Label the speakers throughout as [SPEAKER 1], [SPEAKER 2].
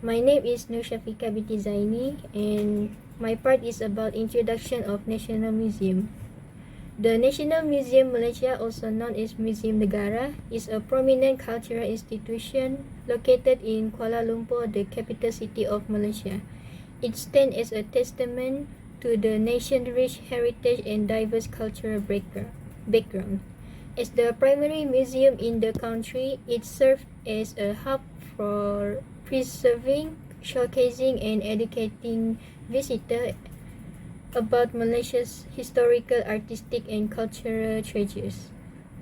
[SPEAKER 1] My name is Nur Shafika binti Zaini, and my part is about introduction of National Museum. The National Museum Malaysia, also known as Museum Negara, is a prominent cultural institution located in Kuala Lumpur, the capital city of Malaysia. It stands as a testament to the nation's rich heritage and diverse cultural background. As the primary museum in the country, it serves as a hub for preserving, showcasing, and educating visitors about Malaysia's historical, artistic, and cultural treasures.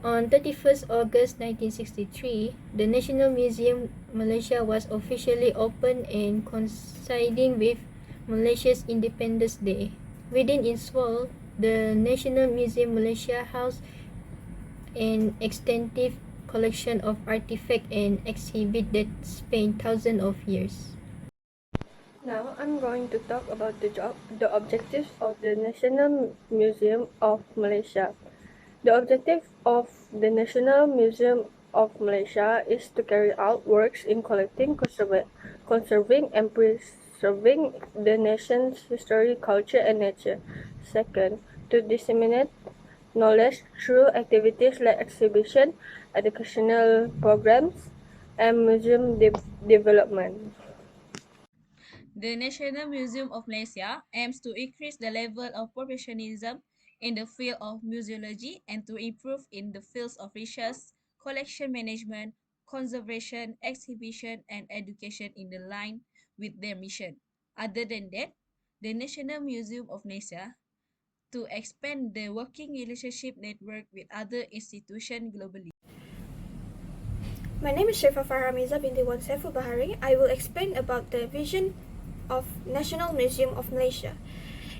[SPEAKER 1] On 31st August 1963, the National Museum Malaysia was officially opened and coinciding with Malaysia's Independence Day. Within its walls, the National Museum Malaysia housed an extensive collection of artifacts and exhibits that span thousands of years.
[SPEAKER 2] Now I'm going to talk about the objectives of the National Museum of Malaysia. The objective of the National Museum of Malaysia is to carry out works in collecting, conserving and preserving the nation's history, culture and nature. Second, to disseminate knowledge through activities like exhibition, educational programs, and museum development.
[SPEAKER 3] The National Museum of Malaysia aims to increase the level of professionalism in the field of museology and to improve in the fields of research, collection management, conservation, exhibition, and education in the line with their mission. Other than that, the National Museum of Malaysia to expand the working relationship network with other institutions globally.
[SPEAKER 4] My name is Shefa Farhamiza binti Wansefu Bahari. I will explain about the vision of National Museum of Malaysia.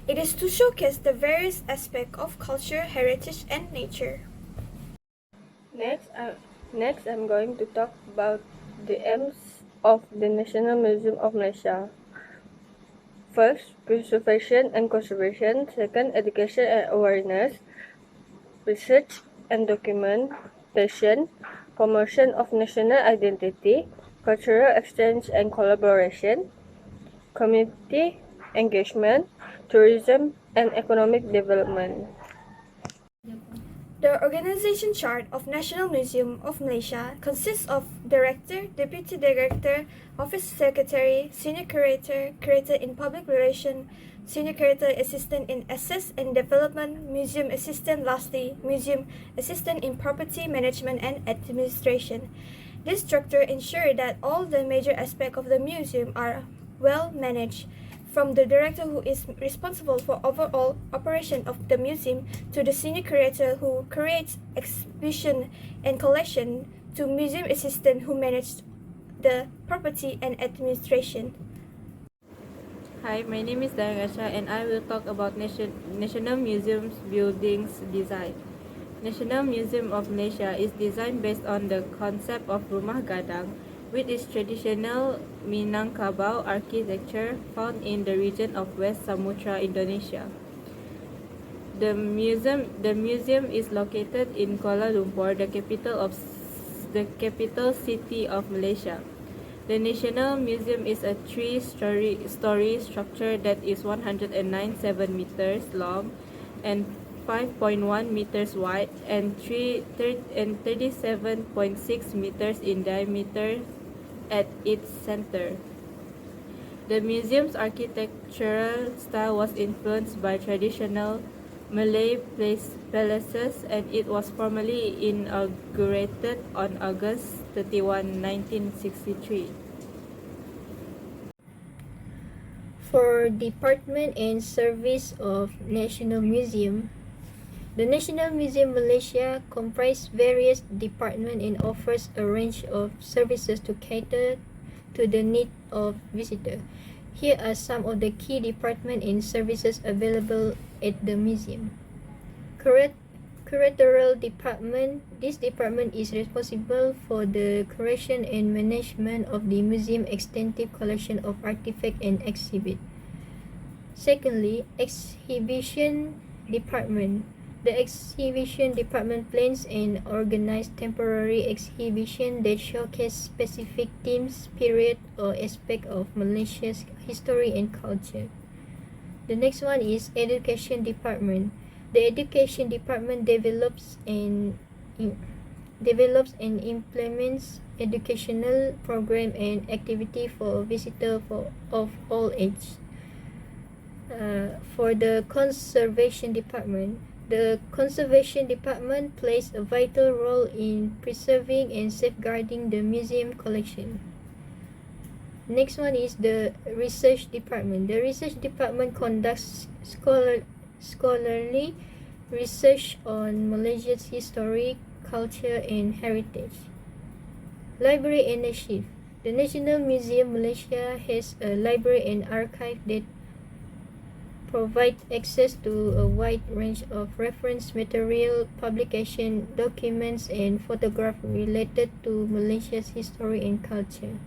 [SPEAKER 4] It is to showcase the various aspects of culture, heritage, and nature.
[SPEAKER 2] Next, I'm going to talk about the aims of the National Museum of Malaysia. First, preservation and conservation. Second, education and awareness. Research and documentation. Promotion of national identity. Cultural exchange and collaboration. Community engagement. Tourism and economic development.
[SPEAKER 4] The organization chart of National Museum of Malaysia consists of Director, Deputy Director, Office Secretary, Senior Curator, Curator in Public Relations, Senior Curator Assistant in Access and Development, Museum Assistant, lastly, Museum Assistant in Property Management and Administration. This structure ensures that all the major aspects of the museum are well managed, from the director who is responsible for overall operation of the museum to the senior curator who creates exhibition and collection to museum assistant who manage the property and administration.
[SPEAKER 5] Hi, my name is Dayang Asha and I will talk about National Museum's buildings design. National Museum of Malaysia is designed based on the concept of Rumah Gadang, with its traditional Minangkabau architecture found in the region of West Sumatra, Indonesia. The museum is located in Kuala Lumpur, the capital city of Malaysia. The National Museum is a three-story structure that is 197 meters long and 5.1 meters wide and 37.6 meters in diameter at its center. The museum's architectural style was influenced by traditional Malay palaces, and it was formally inaugurated on August 31, 1963.
[SPEAKER 1] For Department and Service of National Museum, the National Museum Malaysia comprises various departments and offers a range of services to cater to the needs of visitors. Here are some of the key departments and services available at the museum. Curatorial Department. This department is responsible for the curation and management of the museum's extensive collection of artifacts and exhibits. Secondly, Exhibition Department. The exhibition department plans and organizes temporary exhibitions that showcase specific themes, period, or aspect of Malaysia's history and culture. The next one is education department. The education department develops and implements educational program and activity for visitors of all ages. For the conservation department, the conservation department plays a vital role in preserving and safeguarding the museum collection. Next one is the research department. The research department conducts scholarly research on Malaysia's history, culture, and heritage. Library and archive. The National Museum Malaysia has a library and archive that provide access to a wide range of reference material, publication, documents, and photographs related to Malaysia's history and culture.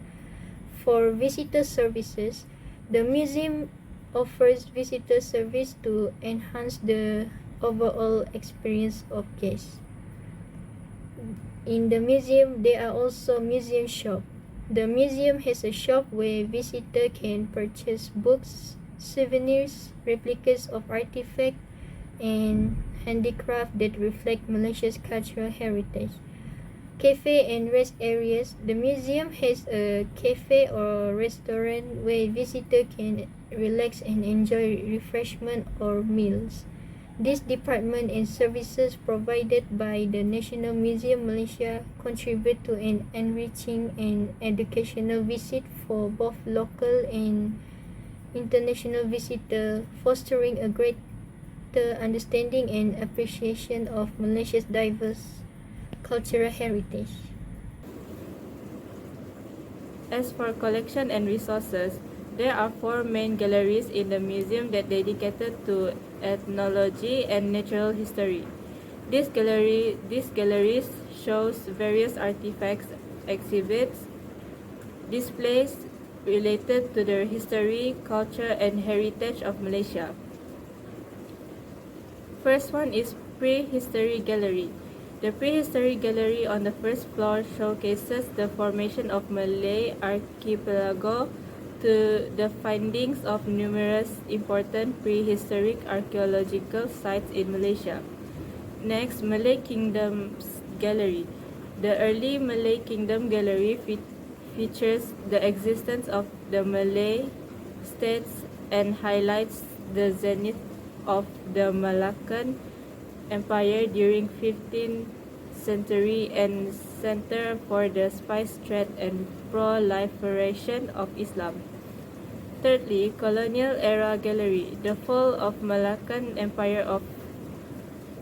[SPEAKER 1] For visitor services, the museum offers visitor service to enhance the overall experience of guests. In the museum, there are also museum shops. The museum has a shop where visitors can purchase books, souvenirs, replicas of artifacts, and handicraft that reflect Malaysia's cultural heritage. Cafe and rest areas. The museum has a cafe or restaurant where visitors can relax and enjoy refreshment or meals. This department and services provided by the National Museum Malaysia contribute to an enriching and educational visit for both local and international visitors, fostering a greater understanding and appreciation of Malaysia's diverse cultural heritage.
[SPEAKER 5] As for collection and resources, there are 4 main galleries in the museum that dedicated to ethnology and natural history. These galleries shows various artifacts, exhibits, displays related to the history, culture, and heritage of Malaysia. First one is Prehistory Gallery. The Prehistory Gallery on the first floor showcases the formation of Malay archipelago to the findings of numerous important prehistoric archaeological sites in Malaysia. Next, Malay Kingdoms Gallery. The early Malay Kingdom Gallery features the existence of the Malay states and highlights the zenith of the Malaccan Empire during 15th century and center for the spice trade and proliferation of Islam. Thirdly, Colonial Era Gallery. The fall of Malaccan Empire of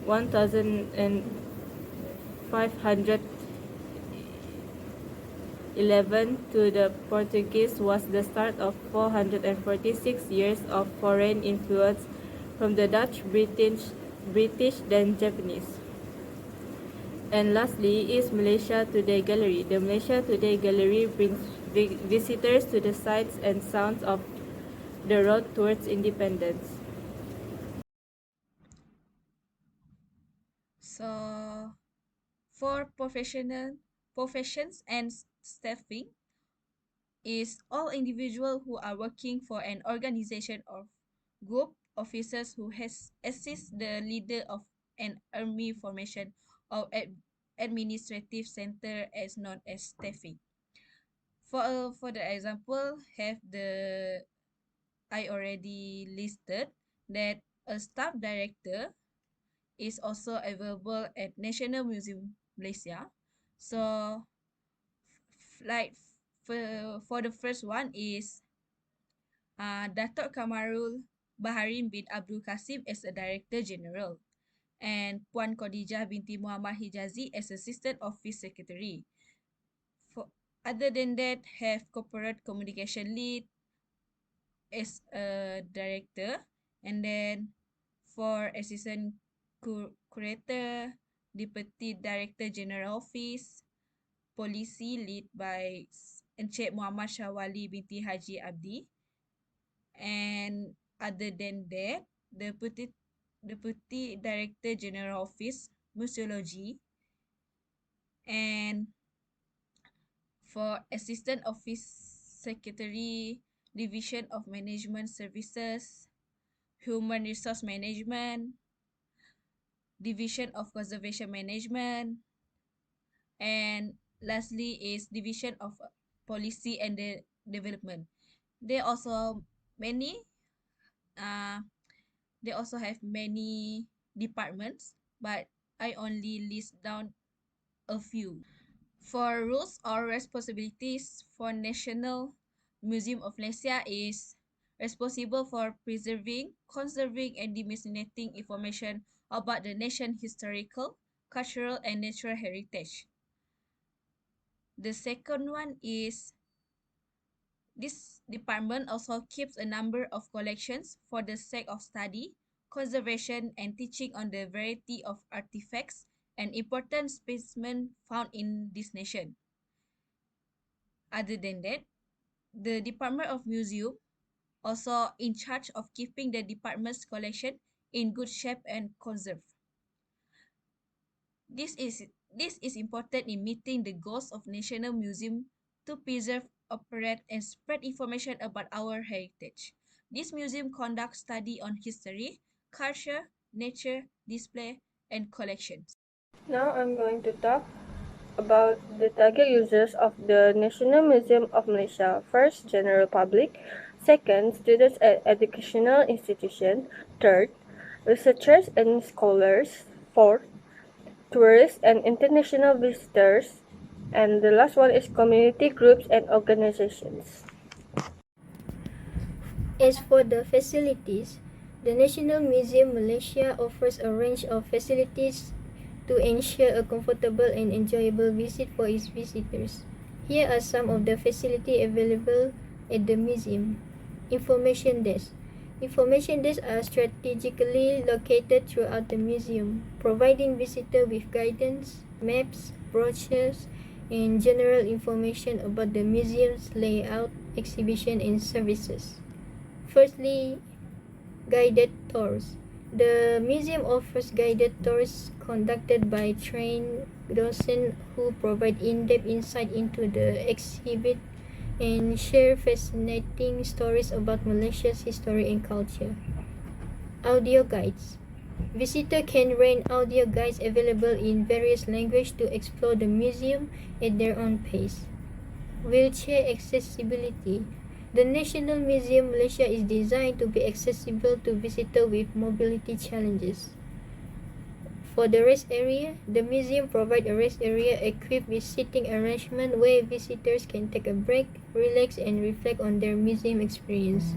[SPEAKER 5] 1511 to the Portuguese was the start of 446 years of foreign influence from the Dutch, British then Japanese. And lastly is Malaysia Today Gallery. The Malaysia Today Gallery brings visitors to the sights and sounds of the road towards independence.
[SPEAKER 3] So, for professions and staffing is all individuals who are working for an organization or group, officers who has assist the leader of an army formation or administrative center as known as staffing. For the example, have the I already listed that a staff director is also available at National Museum Malaysia. So, like for the first one is Datuk Kamarul Baharin bin Abdul Kasim as a Director General and Puan Khadijah binti Muhammad Hijazi as Assistant Office Secretary. For other than that, have Corporate Communication Lead as a Director, and then for Assistant Curator, Deputy Director General Office, Policy lead by Encik Muhammad Syawali binti Haji Abdi. And other than that, Deputy Director General Office, Museology, and for Assistant Office Secretary, Division of Management Services, Human Resource Management, Division of Conservation Management, and lastly is Division of Policy and Development. They also many uh, they also have many departments, but I only list down a few. For rules or responsibilities for National Museum of Malaysia is responsible for preserving, conserving, and disseminating information about the nation's historical, cultural, and natural heritage. The second one is this department also keeps a number of collections for the sake of study, conservation, and teaching on the variety of artifacts and important specimens found in this nation. Other than that, the Department of Museum also in charge of keeping the department's collection in good shape and conserved. This is this is important in meeting the goals of National Museum to preserve, operate, and spread information about our heritage. This museum conducts study on history, culture, nature, display, and collections.
[SPEAKER 2] Now I'm going to talk about the target users of the National Museum of Malaysia. First, general public. Second, students at educational institutions. Third, researchers and scholars. Fourth, tourists and international visitors. And the last one is community groups and organizations.
[SPEAKER 1] As for the facilities, the National Museum Malaysia offers a range of facilities to ensure a comfortable and enjoyable visit for its visitors. Here are some of the facilities available at the museum. Information desk. Information desks are strategically located throughout the museum, providing visitors with guidance, maps, brochures, and general information about the museum's layout, exhibition, and services. Firstly, guided tours. The museum offers guided tours conducted by trained docents who provide in-depth insight into the exhibit and share fascinating stories about Malaysia's history and culture. Audio guides. Visitors can rent audio guides available in various languages to explore the museum at their own pace. Wheelchair accessibility. The National Museum Malaysia is designed to be accessible to visitors with mobility challenges. For the rest area, the museum provides a rest area equipped with seating arrangement where visitors can take a break, relax, and reflect on their museum experience.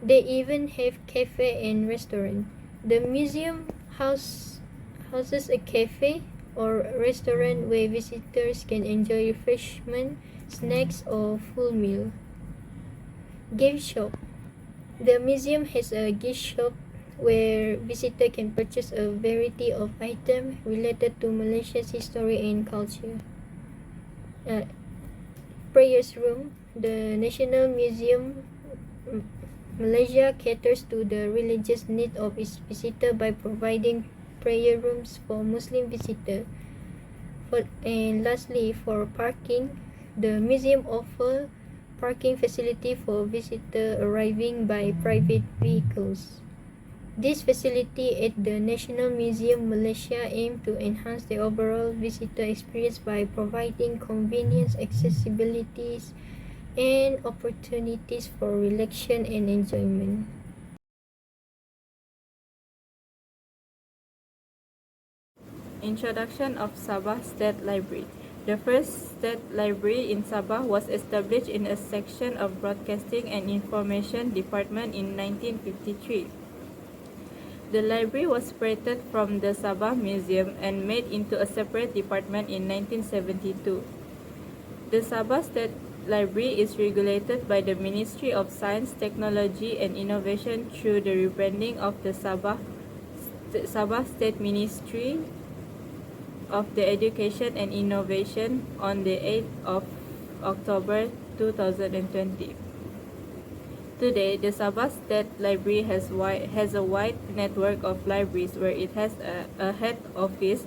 [SPEAKER 1] They even have cafe and restaurant. The museum houses a cafe or restaurant where visitors can enjoy refreshment, snacks, or full meal. Gift shop. The museum has a gift shop where visitors can purchase a variety of items related to Malaysia's history and culture. Prayers room. The National Museum Malaysia caters to the religious needs of its visitors by providing prayer rooms for Muslim visitors. And lastly, for parking, the museum offers parking facility for visitors arriving by private vehicles. This facility at the National Museum Malaysia aim to enhance the overall visitor experience by providing convenience, accessibilities, and opportunities for relaxation and enjoyment.
[SPEAKER 5] Introduction of Sabah State Library. The first state library in Sabah was established in a section of Broadcasting and Information Department in 1953. The library was separated from the Sabah Museum and made into a separate department in 1972. The Sabah State Library is regulated by the Ministry of Science, Technology and Innovation through the rebranding of the Sabah State Ministry of the Education and Innovation on the 8th of October 2020. Today, the Sabah State Library has a wide network of libraries where it has a head office,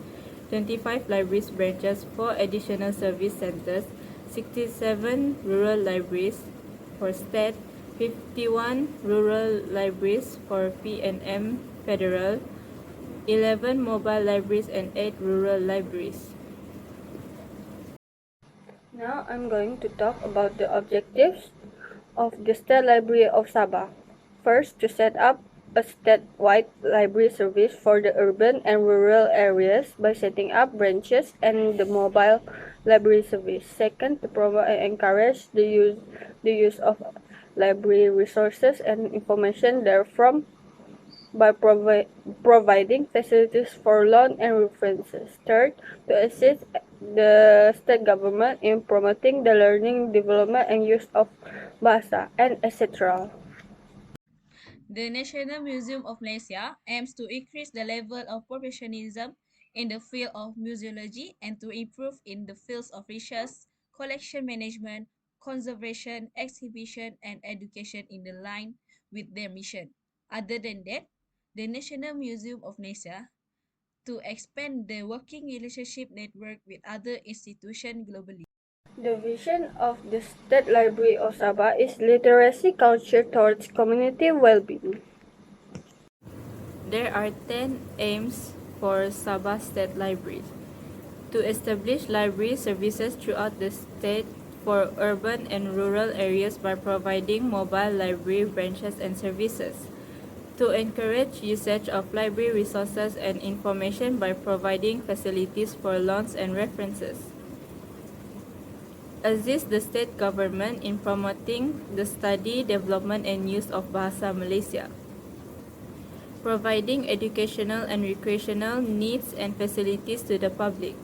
[SPEAKER 5] 25 libraries branches, 4 additional service centers, 67 rural libraries for state, 51 rural libraries for P&M federal, 11 mobile libraries and 8 rural libraries.
[SPEAKER 2] Now I'm going to talk about the objectives of the State Library of Sabah. First, to set up a statewide library service for the urban and rural areas by setting up branches and the mobile library service. Second, to promote and encourage the use of library resources and information therefrom by providing facilities for loan and references. Third, to assist the state government in promoting the learning, development, and use of Bahasa, and etc.
[SPEAKER 3] The National Museum of Malaysia aims to increase the level of professionalism in the field of museology and to improve in the fields of research, collection management, conservation, exhibition, and education in the line with their mission. Other than that, the National Museum of Malaysia to expand the working relationship network with other institutions globally.
[SPEAKER 2] The vision of the State Library of Sabah is literacy culture towards community well-being.
[SPEAKER 5] There are 10 aims for Sabah State Libraries. To establish library services throughout the state for urban and rural areas by providing mobile library branches and services. To encourage usage of library resources and information by providing facilities for loans and references. Assist the state government in promoting the study, development, and use of Bahasa Malaysia. Providing educational and recreational needs and facilities to the public.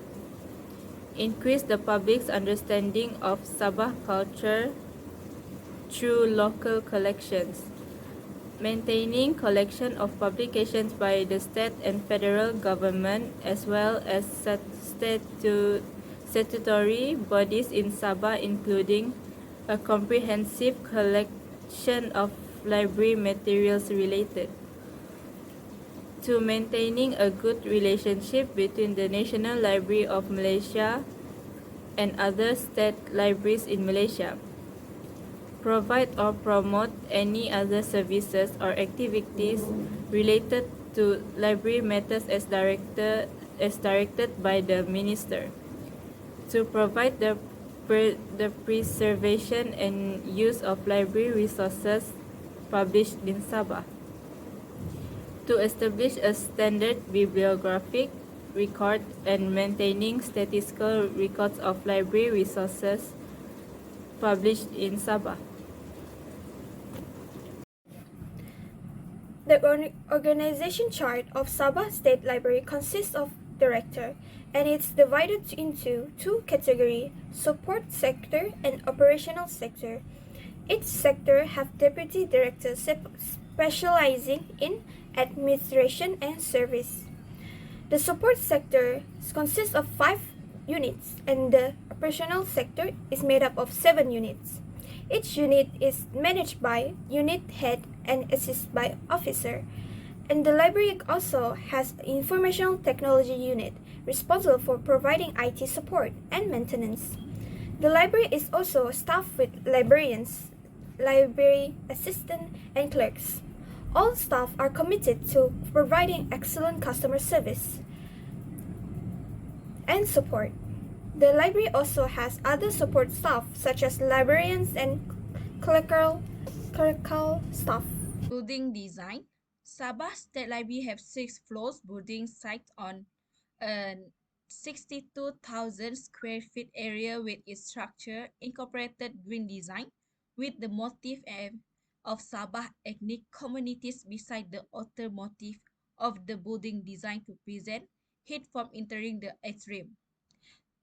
[SPEAKER 5] Increase the public's understanding of Sabah culture through local collections. Maintaining collection of publications by the state and federal government as well as statutory bodies in Sabah, including a comprehensive collection of library materials related to maintaining a good relationship between the National Library of Malaysia and other state libraries in Malaysia. Provide or promote any other services or activities related to library matters as directed by the minister. To provide the preservation and use of library resources published in Sabah. To establish a standard bibliographic record and maintaining statistical records of library resources published in Sabah.
[SPEAKER 4] The organization chart of Sabah State Library consists of director, and it's divided into two categories: support sector and operational sector. Each sector have deputy directors specializing in administration and service. The support sector consists of 5 units, and the operational sector is made up of 7 units. Each unit is managed by unit head and assisted by officer. And the library also has an informational technology unit responsible for providing IT support and maintenance. The library is also staffed with librarians, library assistant, and clerks. All staff are committed to providing excellent customer service and support. The library also has other support staff such as librarians and clerical staff.
[SPEAKER 3] Building design. Sabah State Library have 6 floors building site on a 62,000 square feet area with its structure incorporated green design with the motif of Sabah ethnic communities beside the outer motif of the building design to prevent heat from entering the atrium.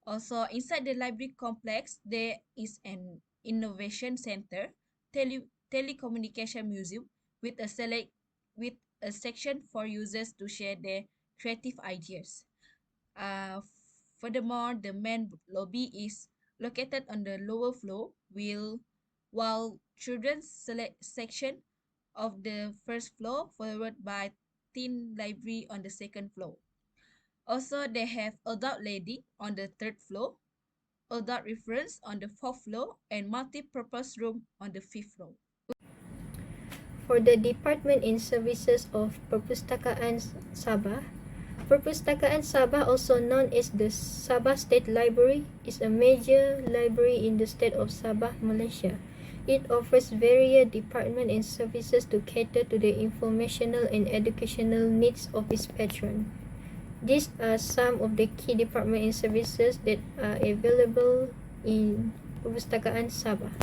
[SPEAKER 3] Also, inside the library complex, there is an innovation center, telecommunication museum with with a section for users to share their creative ideas. Uh, Furthermore, the main lobby is located on the lower floor, while children's section of the first floor, followed by teen library on the second floor. Also, they have adult lady on the third floor, adult reference on the fourth floor, and multi-purpose room on the fifth floor.
[SPEAKER 1] For the Department in Services of Perpustakaan Sabah, Perpustakaan Sabah, also known as the Sabah State Library, is a major library in the state of Sabah, Malaysia. It offers various departments and services to cater to the informational and educational needs of its patrons. These are some of the key departments and services that are available in Perpustakaan Sabah.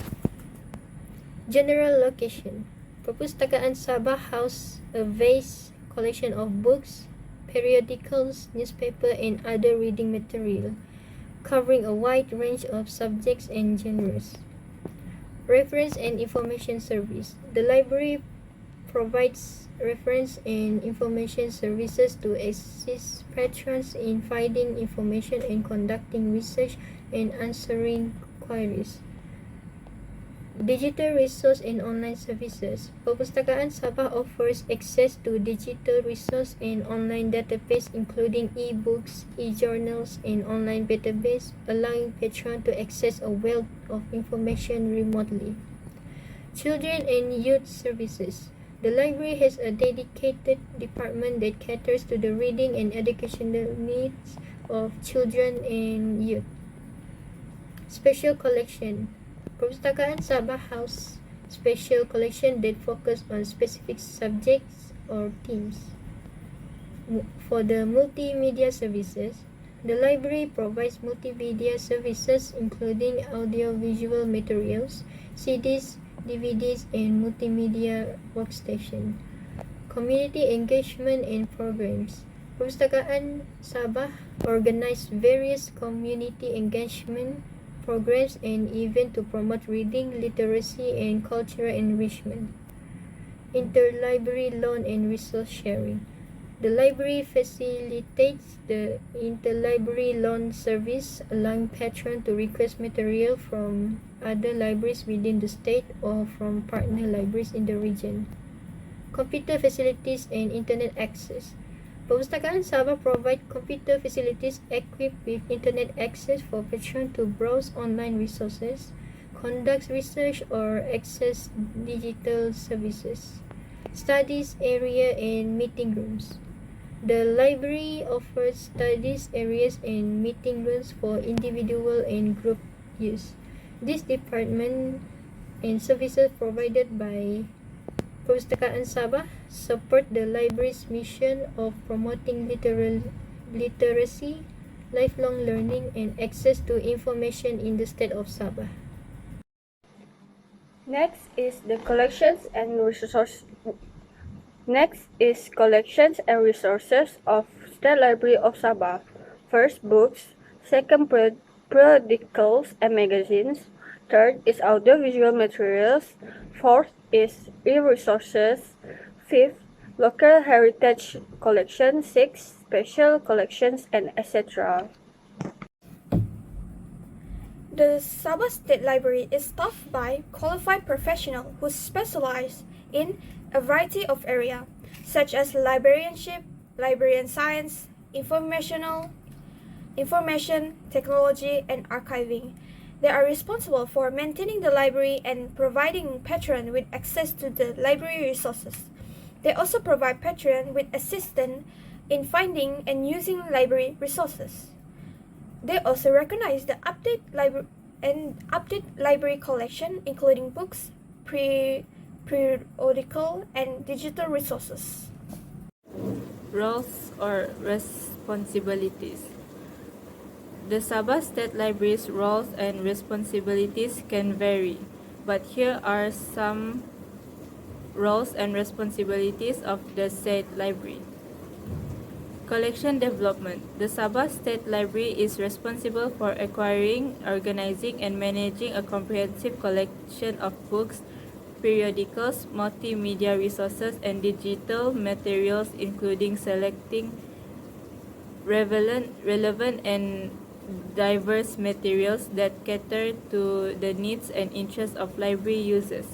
[SPEAKER 1] General location. Perpustakaan Sabah houses a vast collection of books, periodicals, newspaper, and other reading material, covering a wide range of subjects and genres. Reference and information service. The library provides reference and information services to assist patrons in finding information and conducting research and answering queries. Digital resource and online services. Perpustakaan Sabah offers access to digital resource and online database including e-books, e-journals, and online database, allowing patrons to access a wealth of information remotely. Children and youth services. The library has a dedicated department that caters to the reading and educational needs of children and youth. Special collection. Perpustakaan Sabah house special collection that focus on specific subjects or themes. For the multimedia services, the library provides multimedia services including audiovisual materials, CDs, DVDs, and multimedia workstation. Community engagement and programs. Perpustakaan Sabah organizes various community engagement programs and events to promote reading, literacy, and cultural enrichment. Interlibrary loan and resource sharing. The library facilitates the interlibrary loan service, allowing patrons to request material from other libraries within the state or from partner libraries in the region. Computer facilities and internet access. Perpustakaan Sabah provides computer facilities equipped with internet access for patrons to browse online resources, conduct research, or access digital services. Studies area and meeting rooms. The library offers studies areas and meeting rooms for individual and group use. This department and services provided by Perpustakaan Sabah support the library's mission of promoting literacy, lifelong learning, and access to information in the state of Sabah.
[SPEAKER 2] Next is collections and resources of State Library of Sabah. First, books. Second, periodicals and magazines. Third is audiovisual materials. Fourth is e-resources. Fifth, local heritage collection. Sixth, special collections, and etc.
[SPEAKER 4] The Sabah State Library is staffed by qualified professionals who specialize in a variety of areas, such as librarianship, librarian science, information technology, and archiving. They are responsible for maintaining the library and providing patrons with access to the library resources. They also provide patrons with assistance in finding and using library resources. They also recognize the update library collection, including books, periodical, and digital resources.
[SPEAKER 5] Roles or responsibilities. The Sabah State Library's roles and responsibilities can vary, but here are some roles and responsibilities of the State Library. Collection development. The Sabah State Library is responsible for acquiring, organizing, and managing a comprehensive collection of books, periodicals, multimedia resources, and digital materials, including selecting relevant and diverse materials that cater to the needs and interests of library users.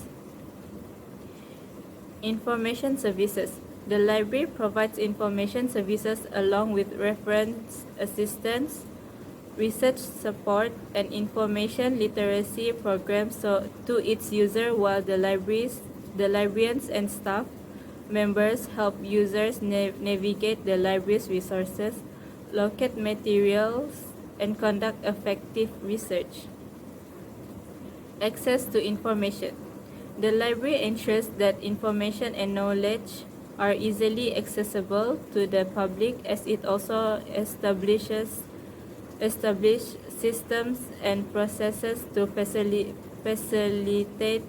[SPEAKER 5] Information services. The library provides information services along with reference assistance, research support, and information literacy programs to its users, while the librarians and staff members help users navigate the library's resources, locate materials, and conduct effective research. Access to information. The library ensures that information and knowledge are easily accessible to the public, as it also established systems and processes to facilitate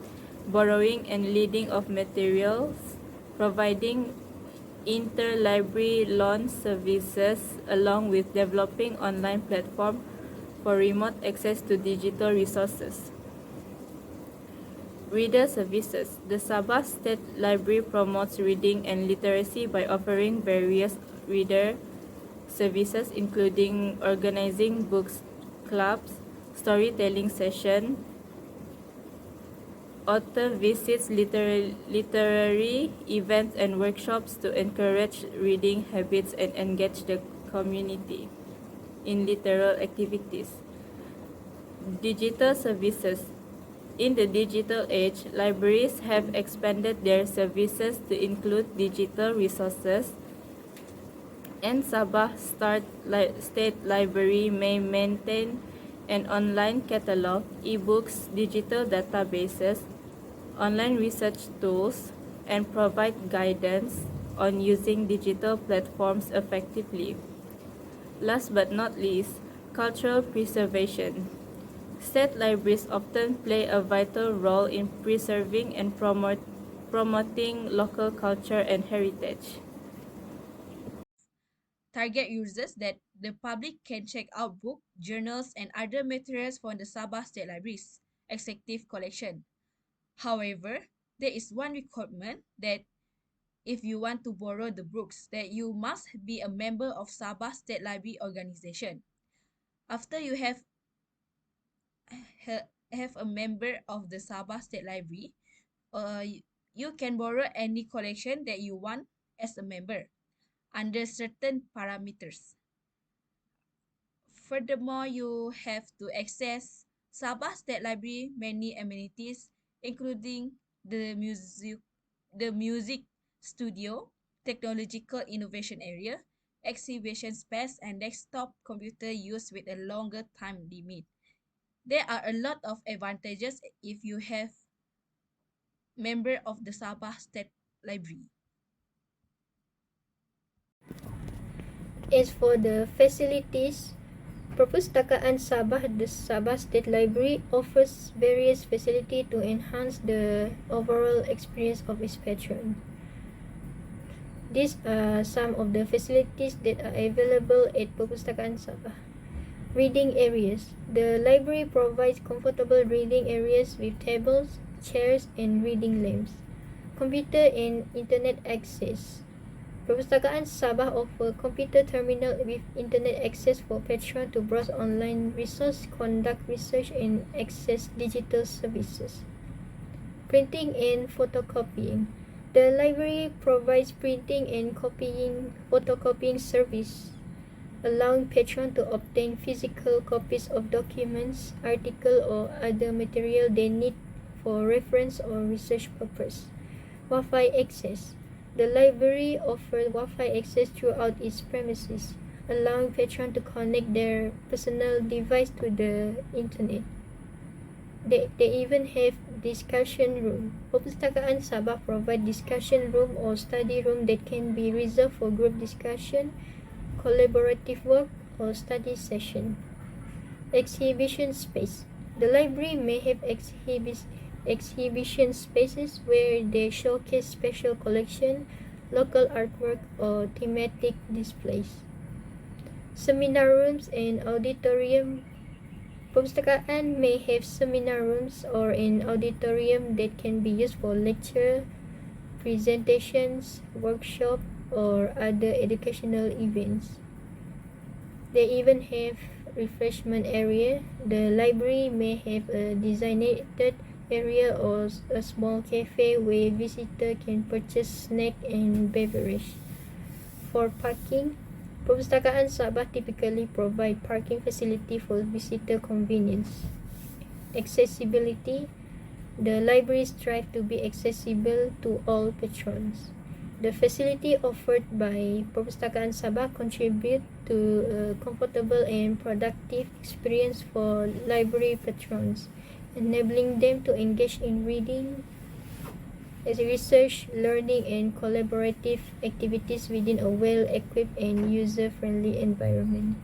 [SPEAKER 5] borrowing and lending of materials, providing interlibrary loan services, along with developing online platform for remote access to digital resources. Reader services. The Sabah State Library promotes reading and literacy by offering various reader services, including organizing books clubs, storytelling sessions, author visits, literary events, and workshops to encourage reading habits and engage the community in literal activities. Digital services. In the digital age, libraries have expanded their services to include digital resources, and Sabah State Library may maintain an online catalog, e-books, digital databases, online research tools, and provide guidance on using digital platforms effectively. Last but not least, cultural preservation. State libraries often play a vital role in preserving and promoting local culture and heritage.
[SPEAKER 3] Target users that the public can check out books, journals, and other materials from the Sabah State Library's executive collection. However, there is one requirement that if you want to borrow the books, that you must be a member of Sabah State Library organization. After you have a member of the Sabah State Library, you can borrow any collection that you want as a member under certain parameters. Furthermore, you have to access Sabah State Library many amenities, including the music studio, technological innovation area, exhibition space, and desktop computer used with a longer time limit. There are a lot of advantages if you have member of the Sabah State Library.
[SPEAKER 1] As for the facilities, Perpustakaan Sabah, the Sabah State Library, offers various facilities to enhance the overall experience of its patron. These are some of the facilities that are available at Perpustakaan Sabah. Reading areas. The library provides comfortable reading areas with tables, chairs, and reading lamps. Computer and internet access. Perpustakaan Sabah offer computer terminal with internet access for patrons to browse online resources, conduct research, and access digital services. Printing and photocopying. The library provides printing and photocopying service, allowing patrons to obtain physical copies of documents, articles, or other material they need for reference or research purpose. Wi-Fi access. The library offers Wi-Fi access throughout its premises, allowing patrons to connect their personal device to the internet. They even have discussion room. Perpustakaan Sabah provide discussion room or study room that can be reserved for group discussion, collaborative work, or study session. Exhibition space. The library may have exhibition spaces where they showcase special collection, local artwork, or thematic displays. Seminar rooms and auditorium. Perpustakaan may have seminar rooms or an auditorium that can be used for lecture, presentations, workshop, or other educational events. They even have refreshment area. The library may have a designated area or a small cafe where visitor can purchase snack and beverage. For parking, Perpustakaan Sabah typically provide parking facility for visitor convenience. Accessibility, the library strive to be accessible to all patrons. The facility offered by Perpustakaan Sabah contribute to a comfortable and productive experience for library patrons, enabling them to engage in reading, research, learning, and collaborative activities within a well-equipped and user-friendly environment.